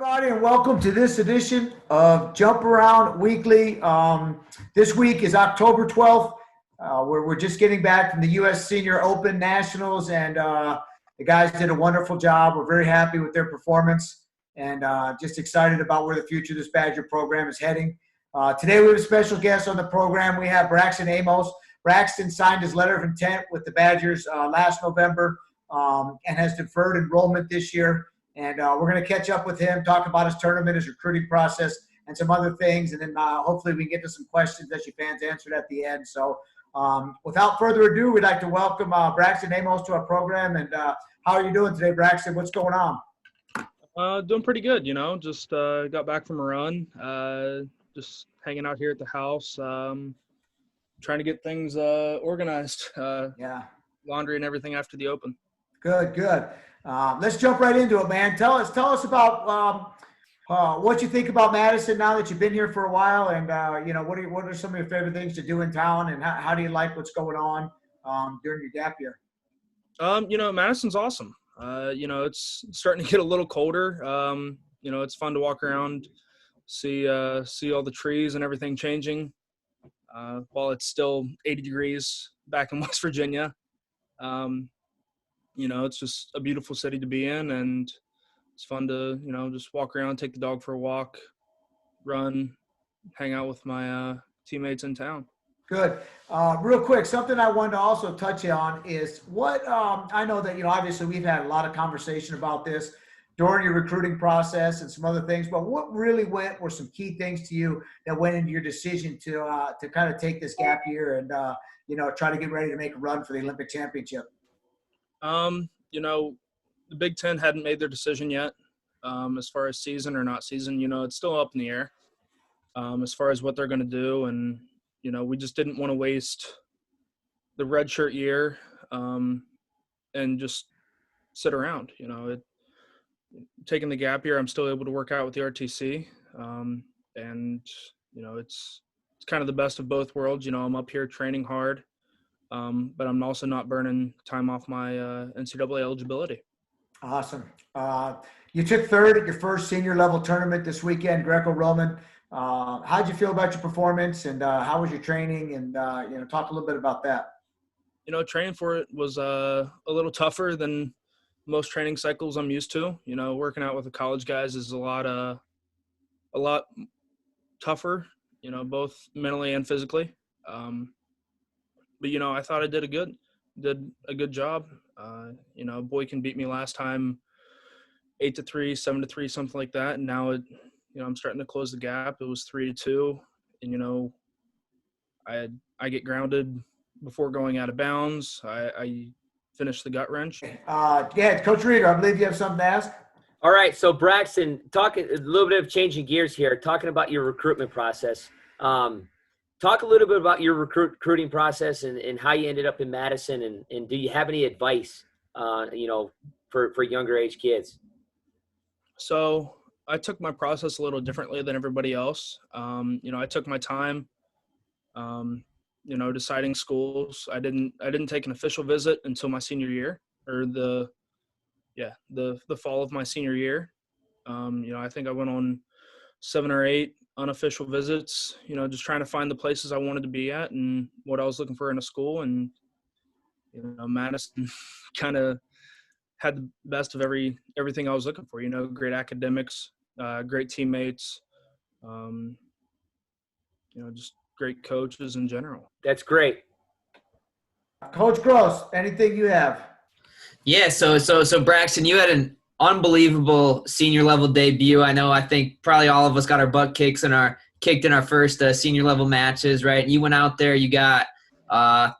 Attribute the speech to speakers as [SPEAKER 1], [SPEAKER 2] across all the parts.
[SPEAKER 1] everybody, and welcome to this edition of Jump Around Weekly. This week is October 12th. We're just getting back from the U.S. Senior Open Nationals, and the guys did a wonderful job. We're very happy with their performance, and just excited about where the future of this Badger program is heading. Today we have a special guest on the program. We have Braxton Amos. Braxton signed his letter of intent with the Badgers last November and has deferred enrollment this year. And we're going to catch up with him, talk about his tournament, his recruiting process, and some other things. And then hopefully we can get to some questions that you fans answered at the end. So without further ado, we'd like to welcome Braxton Amos to our program. And how are you doing today, Braxton? What's going on?
[SPEAKER 2] Doing pretty good, just got back from a run, just hanging out here at the house, trying to get things organized, laundry and everything after the Open.
[SPEAKER 1] Good. Let's jump right into it, man. Tell us about what you think about Madison now that you've been here for a while, and what are some of your favorite things to do in town, and how do you like what's going on during your gap year?
[SPEAKER 2] Madison's awesome. It's starting to get a little colder. It's fun to walk around, see all the trees and everything changing. While it's still 80 degrees back in West Virginia. It's just a beautiful city to be in, and it's fun to, just walk around, take the dog for a walk, run, hang out with my teammates in town.
[SPEAKER 1] Good. Real quick, something I wanted to also touch on is what I know that, obviously we've had a lot of conversation about this during your recruiting process and some other things, but what really were some key things to you that went into your decision to kind of take this gap year and, try to get ready to make a run for the Olympic Championship?
[SPEAKER 2] The Big Ten hadn't made their decision yet as far as season or not season. It's still up in the air as far as what they're going to do. And, we just didn't want to waste the redshirt year and just sit around. Taking the gap year, I'm still able to work out with the RTC. It's kind of the best of both worlds. I'm up here training hard. But I'm also not burning time off my NCAA eligibility.
[SPEAKER 1] Awesome. You took third at your first senior level tournament this weekend, Greco-Roman. How'd you feel about your performance, and how was your training? And, talk a little bit about that.
[SPEAKER 2] Training for it was a little tougher than most training cycles I'm used to. Working out with the college guys is a lot tougher, both mentally and physically. But, I thought I did a good job. Boykin beat me last time 8-3, 7-3, something like that. And now I'm starting to close the gap. It was 3-2. And, I get grounded before going out of bounds. I finished the gut wrench.
[SPEAKER 1] Coach Reader, I believe you have something to ask.
[SPEAKER 3] All right. So Braxton, talking a little bit of changing gears here, talking about your recruitment process. Talk a little bit about your recruiting process and how you ended up in Madison, and do you have any advice, for younger age kids?
[SPEAKER 2] So I took my process a little differently than everybody else. I took my time, deciding schools. I didn't take an official visit until my senior year, or the fall of my senior year. I think I went on 7 or 8 unofficial visits, just trying to find the places I wanted to be at and what I was looking for in a school. And, Madison kind of had the best of everything I was looking for, great academics, great teammates, just great coaches in general.
[SPEAKER 3] That's great.
[SPEAKER 1] Coach Gross, anything you have?
[SPEAKER 4] Yeah. So Braxton, you had an unbelievable senior level debut. I think probably all of us got our butt kicked in our first senior level matches, right? You went out there, you got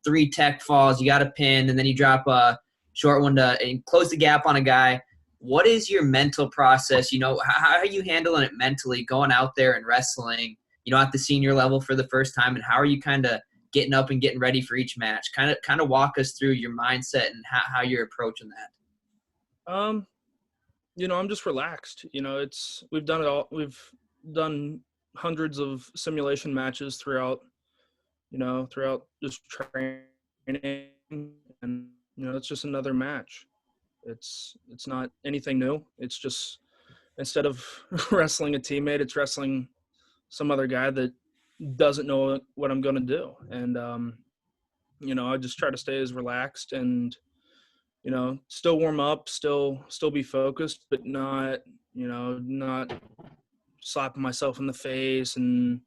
[SPEAKER 4] 3 tech falls, you got a pin, and then you drop a short one and close the gap on a guy. What is your mental process? How are you handling it mentally, going out there and wrestling, at the senior level for the first time, and how are you kind of getting up and getting ready for each match? Kind of walk us through your mindset and how you're approaching that.
[SPEAKER 2] I'm just relaxed. We've done it all. We've done hundreds of simulation matches throughout just training, and it's just another match. It's not anything new. It's just instead of wrestling a teammate, it's wrestling some other guy that doesn't know what I'm going to do. And, I just try to stay as relaxed and, still warm up, still be focused, but not slapping myself in the face and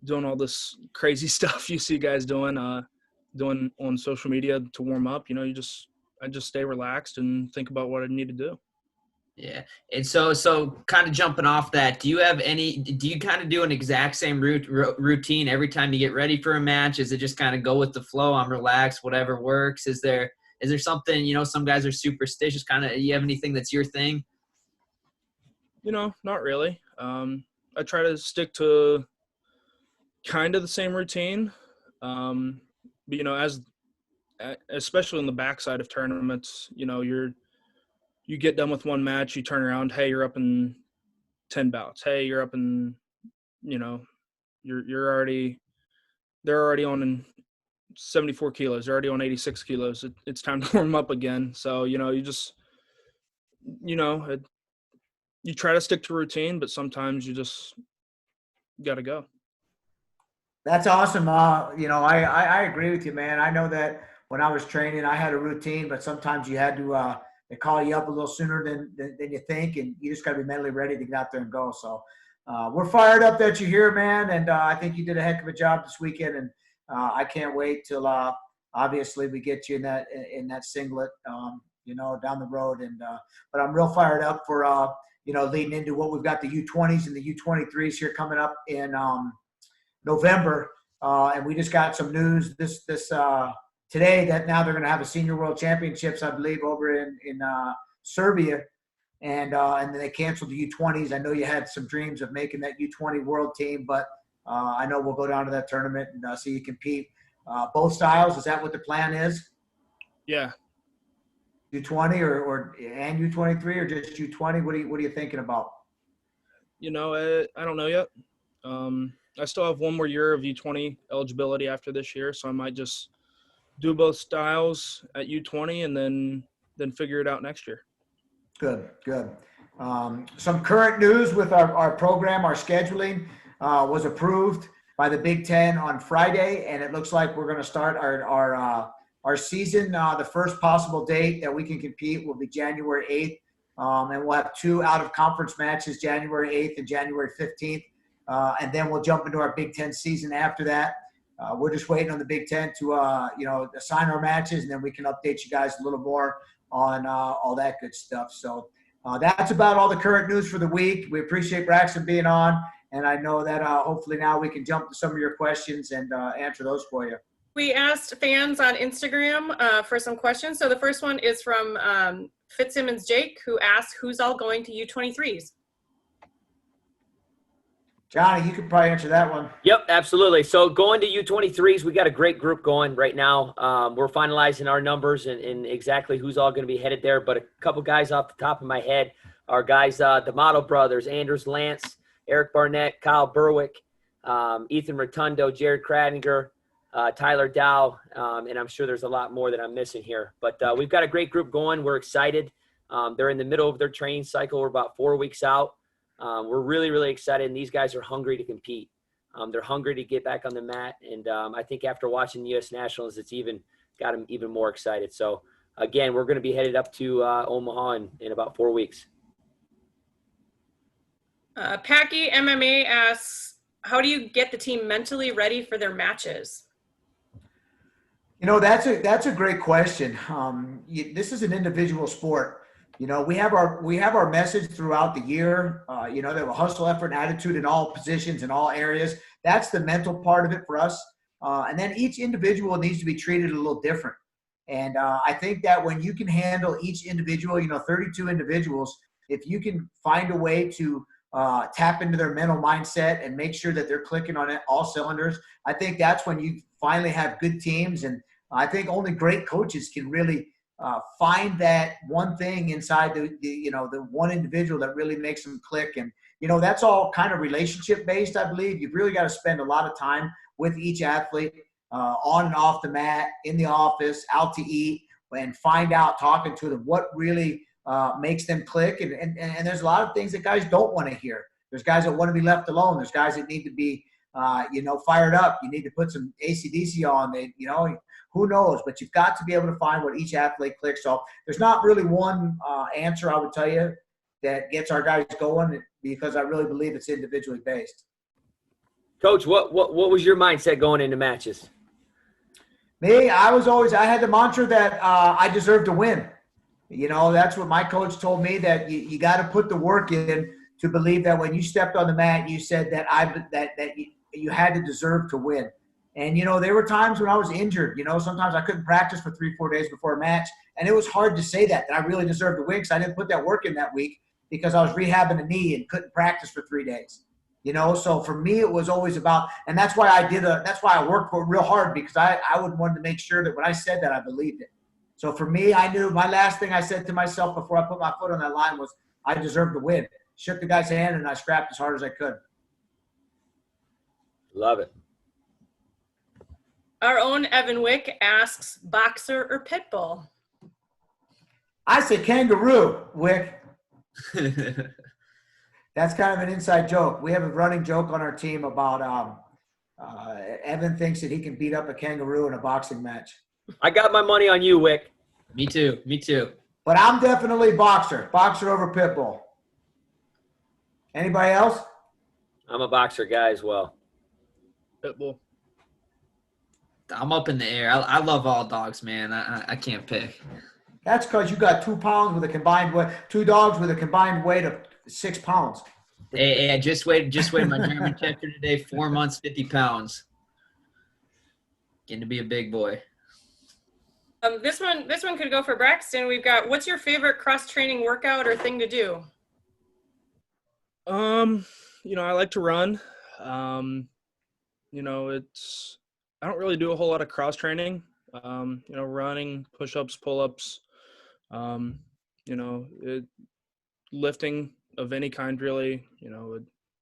[SPEAKER 2] doing all this crazy stuff you see guys doing on social media to warm up. I just stay relaxed and think about what I need to do.
[SPEAKER 4] Yeah. And so kind of jumping off that, do you kind of do an exact same routine every time you get ready for a match? Is it just kind of go with the flow? I'm relaxed, whatever works. Is there something, some guys are superstitious, kind of, you have anything that's your thing?
[SPEAKER 2] Not really. I try to stick to kind of the same routine. But, especially on the backside of tournaments, you get done with one match, you turn around, hey, you're up in 10 bouts. Hey, you're up in, they're already on in 74 kilos. They're already on 86 kilos. It's time to warm up again. So, you just, you try to stick to routine, but sometimes you just got to go.
[SPEAKER 1] That's awesome. I agree with you, man. I know that when I was training, I had a routine, but sometimes you had to they call you up a little sooner than you think, and you just got to be mentally ready to get out there and go. So we're fired up that you're here, man, and I think you did a heck of a job this weekend, and I can't wait till obviously we get you in that singlet, down the road. And but I'm real fired up for leading into what we've got, the U20s and the U23s here coming up in November, and we just got some news this today that now they're going to have a Senior World Championships, I believe, over in Serbia, and then they canceled the U20s. I know you had some dreams of making that U20 World team, but I know we'll go down to that tournament and see you compete. Both styles, is that what the plan is?
[SPEAKER 2] Yeah.
[SPEAKER 1] U20 or U23 or just U20? What are you thinking about?
[SPEAKER 2] I don't know yet. I still have one more year of U20 eligibility after this year, so I might just do both styles at U20 and then figure it out next year. Good.
[SPEAKER 1] Some current news with our program, our scheduling was approved by the Big Ten on Friday, and it looks like we're going to start our season. The first possible date that we can compete will be January 8th, and we'll have 2 out-of-conference matches, January 8th and January 15th, and then we'll jump into our Big Ten season after that. We're just waiting on the Big Ten to, assign our matches, and then we can update you guys a little more on all that good stuff. So that's about all the current news for the week. We appreciate Braxton being on, and I know that hopefully now we can jump to some of your questions and answer those for you.
[SPEAKER 5] We asked fans on Instagram for some questions. So the first one is from Fitzsimmons Jake, who asked, who's all going to U23s?
[SPEAKER 1] Johnny, you could probably answer that one.
[SPEAKER 3] Yep, absolutely. So going to U23s, we got a great group going right now. We're finalizing our numbers and exactly who's all going to be headed there. But a couple guys off the top of my head are guys, the Model brothers, Anders Lance, Eric Barnett, Kyle Berwick, Ethan Rotundo, Jared Kradinger, Tyler Dow, and I'm sure there's a lot more that I'm missing here. But we've got a great group going. We're excited. They're in the middle of their training cycle. We're about 4 weeks out. We're really, really excited, and these guys are hungry to compete. They're hungry to get back on the mat, and I think after watching the U.S. Nationals, it's got them even more excited. So, again, we're going to be headed up to Omaha in about 4 weeks.
[SPEAKER 5] Packy MMA asks, how do you get the team mentally ready for their matches?
[SPEAKER 1] That's a great question. This is an individual sport. We have our message throughout the year. They have a hustle, effort, and attitude in all positions, in all areas. That's the mental part of it for us. And then each individual needs to be treated a little different. And I think that when you can handle each individual, 32 individuals, if you can find a way to tap into their mental mindset and make sure that they're clicking on it, all cylinders, I think that's when you finally have good teams. And I think only great coaches can really find that one thing inside the one individual that really makes them click. And, that's all kind of relationship based, I believe. You've really got to spend a lot of time with each athlete on and off the mat, in the office, out to eat, and find out, talking to them, what really makes them click. And there's a lot of things that guys don't want to hear. There's guys that want to be left alone. There's guys that need to be, fired up. You need to put some AC/DC on. Who knows? But you've got to be able to find what each athlete clicks. So there's not really one answer I would tell you that gets our guys going, because I really believe it's individually based.
[SPEAKER 3] Coach, what was your mindset going into matches?
[SPEAKER 1] Me, I had the mantra that I deserve to win. That's what my coach told me, that you got to put the work in to believe that when you stepped on the mat, you said that you had to deserve to win. And, there were times when I was injured. Sometimes I couldn't practice for 3-4 days before a match. And it was hard to say that I really deserved to win, because I didn't put that work in that week because I was rehabbing a knee and couldn't practice for 3 days. So for me, it was always about, and that's why I worked for it real hard, because I wanted to make sure that when I said that, I believed it. So for me, I knew my last thing I said to myself before I put my foot on that line was, I deserve to win. Shook the guy's hand and I scrapped as hard as I could.
[SPEAKER 3] Love it.
[SPEAKER 5] Our own Evan Wick asks, boxer or Pitbull?
[SPEAKER 1] I say kangaroo, Wick. That's kind of an inside joke. We have a running joke on our team about Evan thinks that he can beat up a kangaroo in a boxing match.
[SPEAKER 3] I got my money on you, Wick.
[SPEAKER 4] Me too.
[SPEAKER 1] But I'm definitely boxer over Pitbull. Anybody else?
[SPEAKER 3] I'm a boxer guy as well.
[SPEAKER 2] Pitbull.
[SPEAKER 4] I'm up in the air. I love all dogs, man. I can't pick.
[SPEAKER 1] That's because you got 2 pounds with a combined weight, 2 dogs with a combined weight of 6 pounds.
[SPEAKER 4] Hey, I just weighed my German Shepherd today, 4 months, 50 pounds. Getting to be a big boy.
[SPEAKER 5] This one could go for Braxton. We've got, what's your favorite cross-training workout or thing to do?
[SPEAKER 2] I like to run. I don't really do a whole lot of cross training. Running, push-ups, pull-ups, lifting of any kind, really,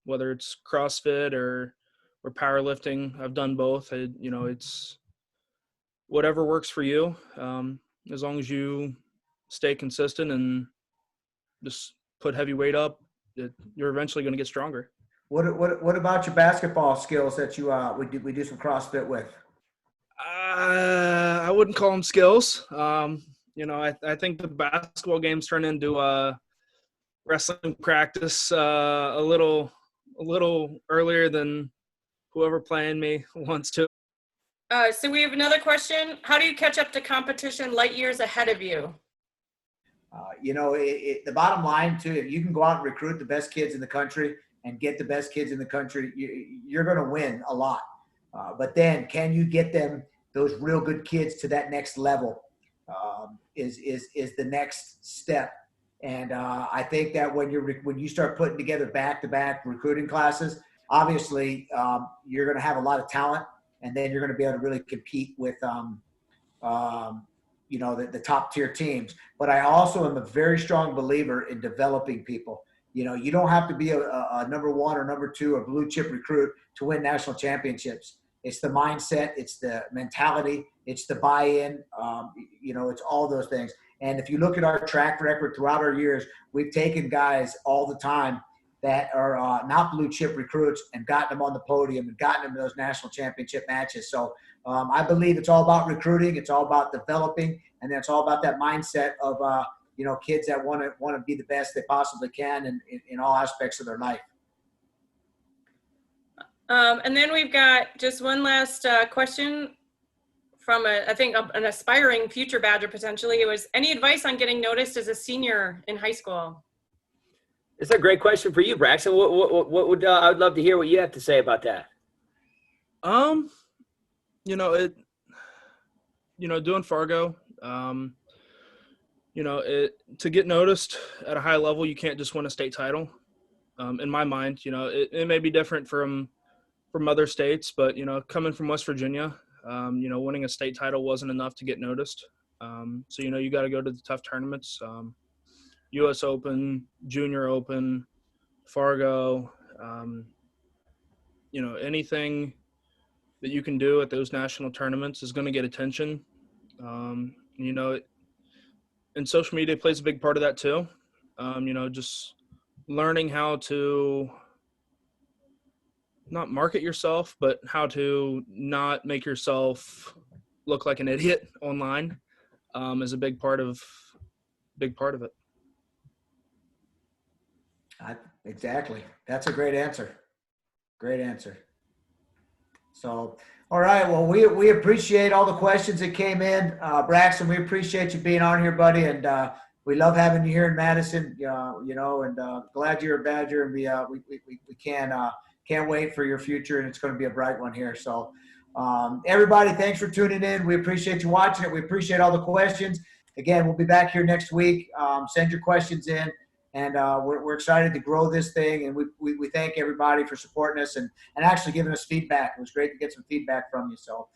[SPEAKER 2] whether it's CrossFit or powerlifting. I've done both. It's whatever works for you. As long as you stay consistent and just put heavy weight up, you're eventually going to get stronger.
[SPEAKER 1] What about your basketball skills that you we do some CrossFit with?
[SPEAKER 2] I wouldn't call them skills. I think the basketball games turn into wrestling practice a little earlier than whoever playing me wants to.
[SPEAKER 5] So we have another question. How do you catch up to competition light years ahead of you?
[SPEAKER 1] The bottom line too, if you can go out and recruit the best kids in the country and get the best kids in the country, you're going to win a lot. But then, can you get those real good kids to that next level? Is the next step. And I think that when you start putting together back-to-back recruiting classes, obviously you're going to have a lot of talent, and then you're going to be able to really compete with the top tier teams. But I also am a very strong believer in developing people. You don't have to be a number 1 or number 2 or blue chip recruit to win national championships. It's the mindset, it's the mentality, it's the buy-in, it's all those things. And if you look at our track record throughout our years, we've taken guys all the time that are not blue chip recruits and gotten them on the podium and gotten them to those national championship matches. So I believe it's all about recruiting, it's all about developing, and then it's all about that mindset of kids that want to be the best they possibly can in all aspects of their life.
[SPEAKER 5] And then we've got just one last question from an aspiring future Badger potentially. It was, any advice on getting noticed as a senior in high school?
[SPEAKER 3] It's a great question for you, Braxton. What would I would love to hear what you have to say about that.
[SPEAKER 2] Doing Fargo, to get noticed at a high level, you can't just win a state title. In my mind, it may be different from other states, but, coming from West Virginia, winning a state title wasn't enough to get noticed. So, you got to go to the tough tournaments, U.S. Open, Junior Open, Fargo, anything that you can do at those national tournaments is going to get attention. In and social media plays a big part of that too. Just learning how to not market yourself, but how to not make yourself look like an idiot online is a big part of it.
[SPEAKER 1] Exactly. That's a great answer. Great answer. So, all right. Well, we appreciate all the questions that came in. Braxton, we appreciate you being on here, buddy. And we love having you here in Madison, and glad you're a Badger. And we can't wait for your future. And it's going to be a bright one here. So, everybody, thanks for tuning in. We appreciate you watching it. We appreciate all the questions. Again, we'll be back here next week. Send your questions in. And we're excited to grow this thing, and we thank everybody for supporting us and actually giving us feedback. It was great to get some feedback from you. So,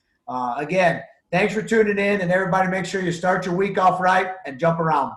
[SPEAKER 1] again, thanks for tuning in, and everybody make sure you start your week off right and jump around.